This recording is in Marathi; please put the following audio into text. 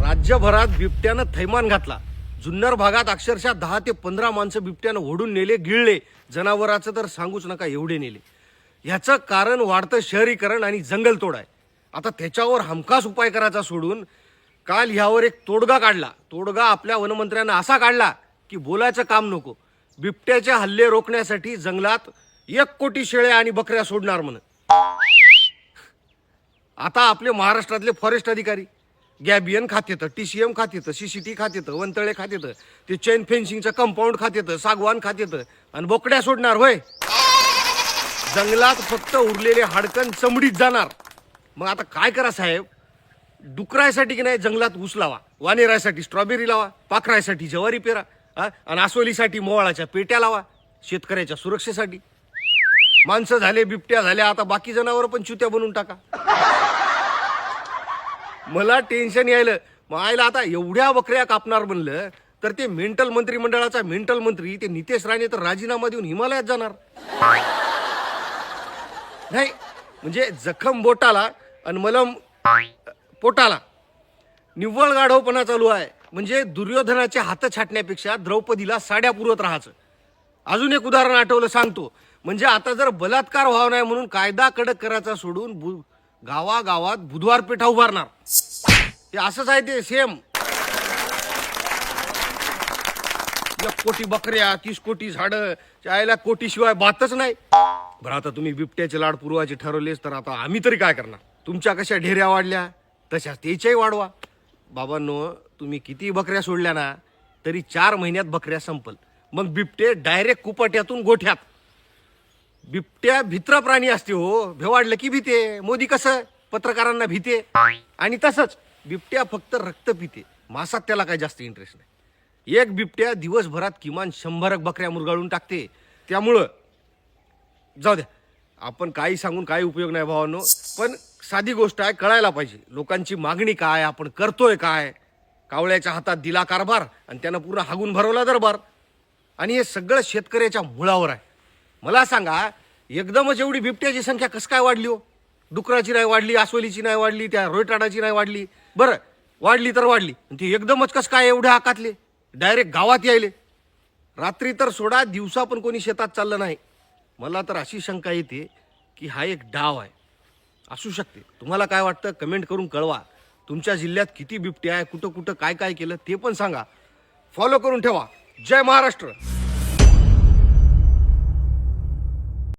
राज्यभरात बिबट्यानं थैमान घातला. जुन्नर भागात अक्षरशः 10 ते 15 माणसं बिबट्यानं ओढून नेले, गिळले. जनावराचं तर सांगूच नका, एवढे नेले. ह्याचं कारण वाढतं शहरीकरण आणि जंगलतोड आहे. आता त्याच्यावर हमखास उपाय करायचा सोडून काल ह्यावर एक तोडगा काढला. तोडगा आपल्या वनमंत्र्यांना असा काढला की बोलायचं काम नको. बिबट्याचे हल्ले रोखण्यासाठी जंगलात 1 कोटी शेळ्या आणि बकऱ्या सोडणार म्हण. आता आपले महाराष्ट्रातले फॉरेस्ट अधिकारी गॅबियन खातेतं, TCM खातेतं, CCT खातेतं, वनतळे खातेतं, ते चेन फेन्सिंगचं कंपाऊंड खातेतं, सागवान खातेतं आणि बोकड्या सोडणार होय. जंगलात फक्त उरलेले हाडकन चमडीत जाणार. मग आता काय करा साहेब, डुकरायसाठी की नाही जंगलात ऊस लावा, वानेरायसाठी स्ट्रॉबेरी लावा, पाखरायसाठी ज्वारी पेरा आणि अस्वलीसाठी मोवाळाच्या पेट्या लावा. शेतकऱ्याच्या सुरक्षेसाठी. माणसं झाले, बिबट्या झाल्या, आता बाकी जनावर पण चुत्या बनवून टाका. मला टेन्शन यायलं. मग आयला आता एवढ्या बकऱ्या कापणार म्हणलं तर ते मेंटल मंत्रिमंडळाचा मेंटल मंत्री ते नितेश राणे तर राजीनामा देऊन हिमालयात जाणार नाही. म्हणजे जखम बोटाला आणि मलम पोटाला. निव्वळ गाढवपणा चालू आहे. म्हणजे दुर्योधनाचे हात छाटण्यापेक्षा द्रौपदीला साड्या पुरवत राहायचं. अजून एक उदाहरण आठवलं सांगतो. म्हणजे आता जर बलात्कार व्हावा नाही म्हणून कायदा कडक करायचा सोडून गावागावात बुधवार पेठा उभारणार. ते असंच आहे ते सेम. 1 कोटी बकऱ्या, 30 कोटी झाडं, चायला कोटीशिवाय बातच नाही. बरं आता तुम्ही बिबट्याचे लाड पुरवायचे ठरवलेस तर आता आम्ही तरी काय करणार. तुमच्या कशा ढेऱ्या वाढल्या तशा त्याच्याही वाढवा. बाबांनो, तुम्ही किती बकऱ्या सोडल्या ना तरी 4 महिन्यात बकऱ्या संपल. मग बिबटे डायरेक्ट कुपाट्यातून गोठ्यात. बिबट्या भित्र प्राणी असते हो. भेवाडलं की भीते. मोदी कसं पत्रकारांना भीते, आणि तसंच बिबट्या फक्त रक्त पिते. मासात त्याला काही जास्त इंटरेस्ट नाही. एक बिबट्या दिवसभरात किमान 100 बकऱ्या मुरगाळून टाकते. त्यामुळं जाऊ द्या, आपण काही सांगून काही उपयोग नाही भावांनो. पण साधी गोष्ट आहे, कळायला पाहिजे लोकांची मागणी काय, आपण करतोय काय. कावळ्याच्या हातात दिला कारभार आणि त्यानं पूर्ण हागून भरवला दरबार. आणि हे सगळं शेतकऱ्याच्या मुळावर आहे. मला सांगा, एकदमच एवढी बिबट्याची संख्या कसं काय वाढली हो? डुकराची नाही वाढली, अस्वलीची नाही वाढली, त्या रोयटाडाची नाही वाढली. बरं वाढली तर वाढली, ती एकदमच कसं काय एवढ्या आकातले डायरेक्ट गावात यायले? रात्री तर सोडा, दिवसा पण कोणी शेतात चाललं नाही. मला तर अशी शंका येते की हा एक डाव आहे. असू शकते. तुम्हाला काय वाटतं कमेंट करून कळवा. तुमच्या जिल्ह्यात किती बिबट्या आहे, कुठं कुठं काय काय केलं ते पण सांगा. फॉलो करून ठेवा. जय महाराष्ट्र.